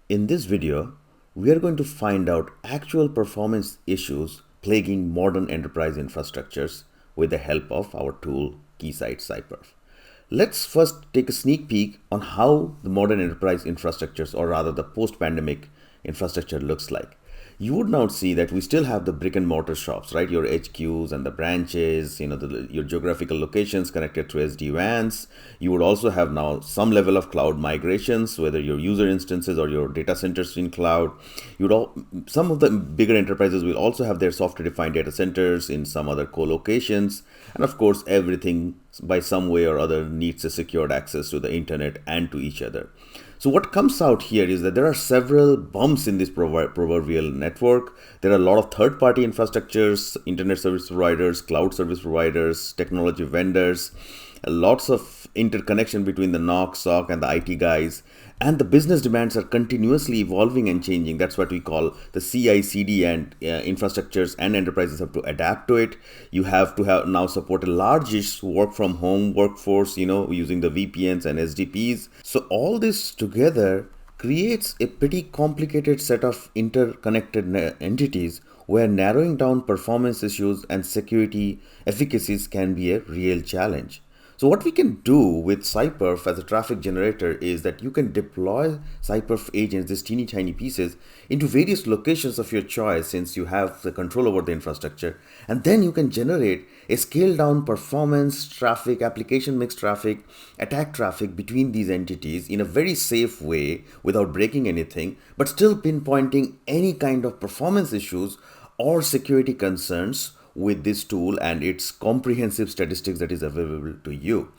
In this video, we are going to find out actual performance issues plaguing modern enterprise infrastructures with the help of our tool Keysight CyPerf. Let's first take a sneak peek on how the modern enterprise infrastructures, or rather the post-pandemic infrastructure, looks like. You would now see that we still have the brick and mortar shops, right? Your HQs and the branches, your geographical locations connected through SD-WANs. You would also have now some level of cloud migrations, whether your user instances or your data centers in cloud. Some of the bigger enterprises will also have their software-defined data centers in some other co-locations. And of course, everything by some way or other needs a secured access to the internet and to each other. So what comes out here is that there are several bumps in this proverbial network. There are a lot of third-party infrastructures, internet service providers, cloud service providers, technology vendors, lots of interconnection between the NOC, SOC, and the IT guys. And the business demands are continuously evolving and changing. That's what we call the CI/CD, and infrastructures and enterprises have to adapt to it. You have to have now support a largish work from home workforce, using the VPNs and SDPs. So all this together creates a pretty complicated set of interconnected entities where narrowing down performance issues and security efficacies can be a real challenge. So what we can do with CyPerf as a traffic generator is that you can deploy CyPerf agents, these teeny tiny pieces, into various locations of your choice, since you have the control over the infrastructure. And then you can generate a scaled down performance traffic, application mix traffic, attack traffic between these entities in a very safe way without breaking anything, but still pinpointing any kind of performance issues or security concerns with this tool and its comprehensive statistics that is available to you.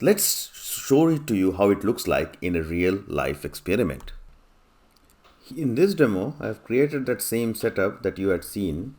Let's show it to you how it looks like in a real life experiment. In this demo, I have created that same setup that you had seen,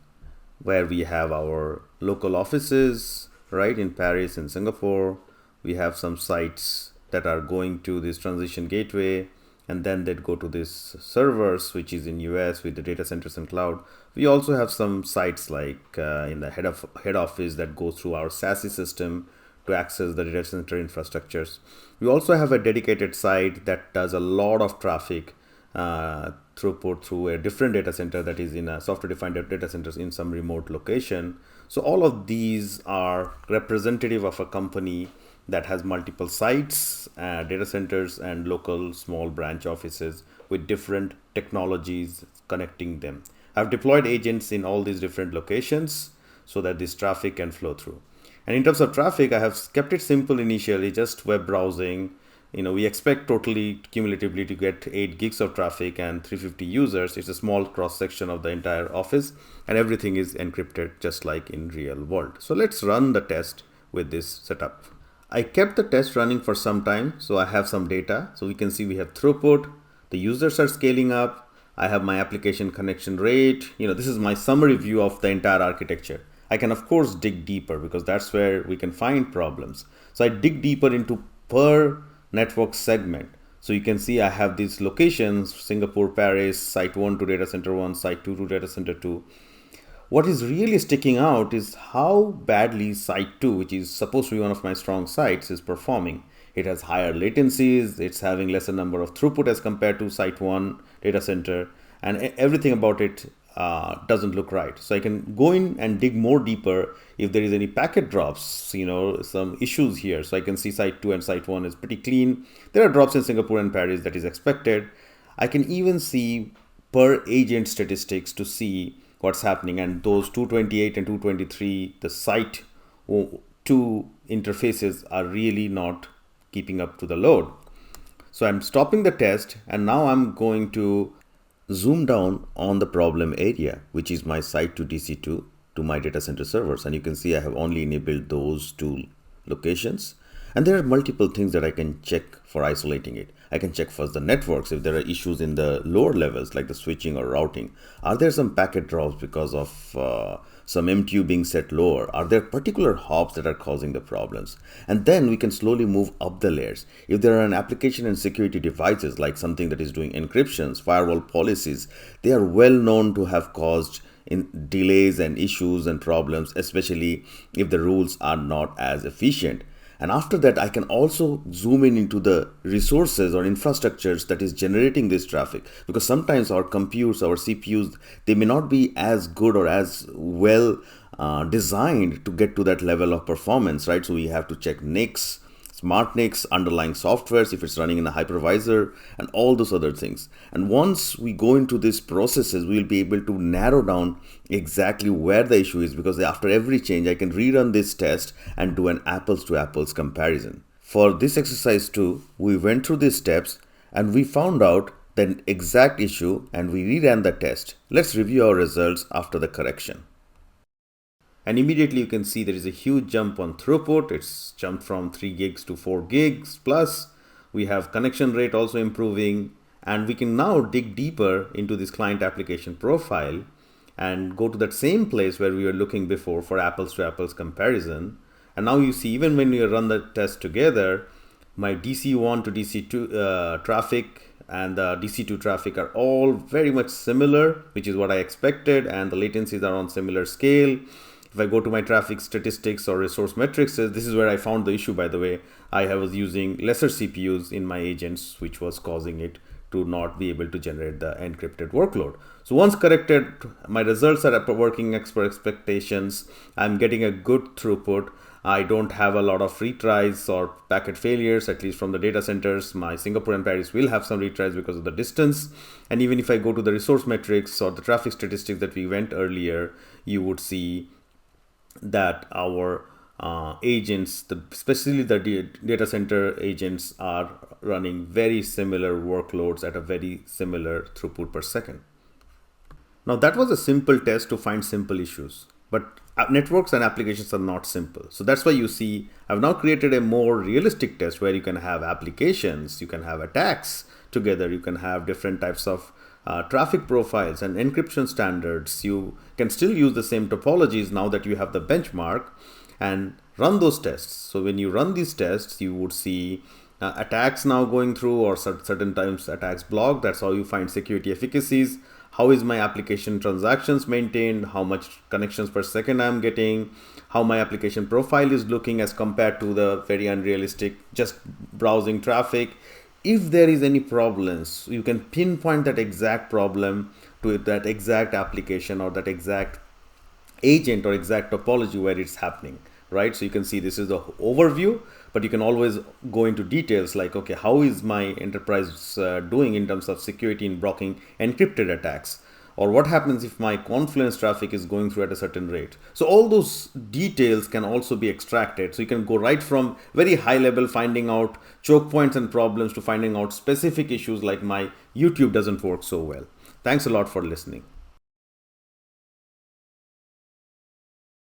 where we have our local offices, right, in Paris and Singapore. We have some sites that are going to this transition gateway, and then they'd go to this servers, which is in US with the data centers and cloud. We also have some sites like in the head office that goes through our SASE system to access the data center infrastructures. We also have a dedicated site that does a lot of traffic throughput through a different data center that is in a software-defined data centers in some remote location. So all of these are representative of a company that has multiple sites, data centers, and local small branch offices with different technologies connecting them. I've deployed agents in all these different locations so that this traffic can flow through. And in terms of traffic, I have kept it simple initially, just web browsing. We expect totally cumulatively to get 8 gigs of traffic and 350 users. It's a small cross section of the entire office, and everything is encrypted just like in real world. So let's run the test with this setup. I kept the test running for some time, so I have some data. So we can see we have throughput, the users are scaling up, I have my application connection rate. This is my summary view of the entire architecture. I can of course dig deeper because that's where we can find problems. So I dig deeper into per network segment. So you can see I have these locations: Singapore, Paris, site 1 to data center 1, site 2 to data center 2. What is really sticking out is how badly site 2, which is supposed to be one of my strong sites, is performing. It has higher latencies, it's having lesser number of throughput as compared to site 1 data center, and everything about it doesn't look right. So I can go in and dig more deeper if there is any packet drops, some issues here. So I can see site 2 and site 1 is pretty clean. There are drops in Singapore and Paris that is expected. I can even see per agent statistics to see what's happening, and those 228 and 223, the site 2 interfaces are really not keeping up to the load. So I'm stopping the test, and now I'm going to zoom down on the problem area, which is my site 2 DC2 to my data center servers, and you can see I have only enabled those 2 locations. And there are multiple things that I can check for isolating it. I can check first the networks. If there are issues in the lower levels like the switching or routing, are there some packet drops because of some MTU being set lower? Are there particular hops that are causing the problems? And then we can slowly move up the layers. If there are an application and security devices like something that is doing encryptions, firewall policies, they are well known to have caused in delays and issues and problems, especially if the rules are not as efficient. And after that, I can also zoom in into the resources or infrastructures that is generating this traffic, because sometimes our computes, our CPUs, they may not be as good or as well designed to get to that level of performance, right? So we have to check NICs, smart NICs, underlying softwares, if it's running in a hypervisor, and all those other things. And once we go into these processes, we'll be able to narrow down exactly where the issue is, because after every change, I can rerun this test and do an apples to apples comparison. For this exercise too, we went through these steps and we found out the exact issue and we reran the test. Let's review our results after the correction. And immediately you can see there is a huge jump on throughput. It's jumped from 3 gigs to 4 gigs plus. We have connection rate also improving, and we can now dig deeper into this client application profile and go to that same place where we were looking before for apples to apples comparison. And now you see, even when you run the test together, my DC1 to DC2 traffic and the DC2 traffic are all very much similar, which is what I expected, and the latencies are on similar scale. If I go to my traffic statistics or resource metrics, this is where I found the issue, by the way. I was using lesser CPUs in my agents, which was causing it to not be able to generate the encrypted workload. So once corrected, my results are working as per expectations. I'm getting a good throughput. I don't have a lot of retries or packet failures, at least from the data centers. My Singapore and Paris will have some retries because of the distance. And even if I go to the resource metrics or the traffic statistics that we went earlier, you would see that our agents, especially the data center agents, are running very similar workloads at a very similar throughput per second. Now that was a simple test to find simple issues, but networks and applications are not simple. So that's why you see I've now created a more realistic test where you can have applications, you can have attacks together, you can have different types of traffic profiles and encryption standards. You can still use the same topologies now that you have the benchmark and run those tests. So when you run these tests, you would see attacks now going through, or certain times attacks blocked. That's how you find security efficacies. How is my application transactions maintained? How much connections per second I'm getting? How my application profile is looking as compared to the very unrealistic just browsing traffic. If there is any problems, you can pinpoint that exact problem to that exact application or that exact agent or exact topology where it's happening, right? So you can see this is the overview, but you can always go into details like, okay, how is my enterprise doing in terms of security in blocking encrypted attacks? Or what happens if my Confluence traffic is going through at a certain rate? So all those details can also be extracted. So you can go right from very high level finding out choke points and problems to finding out specific issues like my YouTube doesn't work so well. Thanks a lot for listening.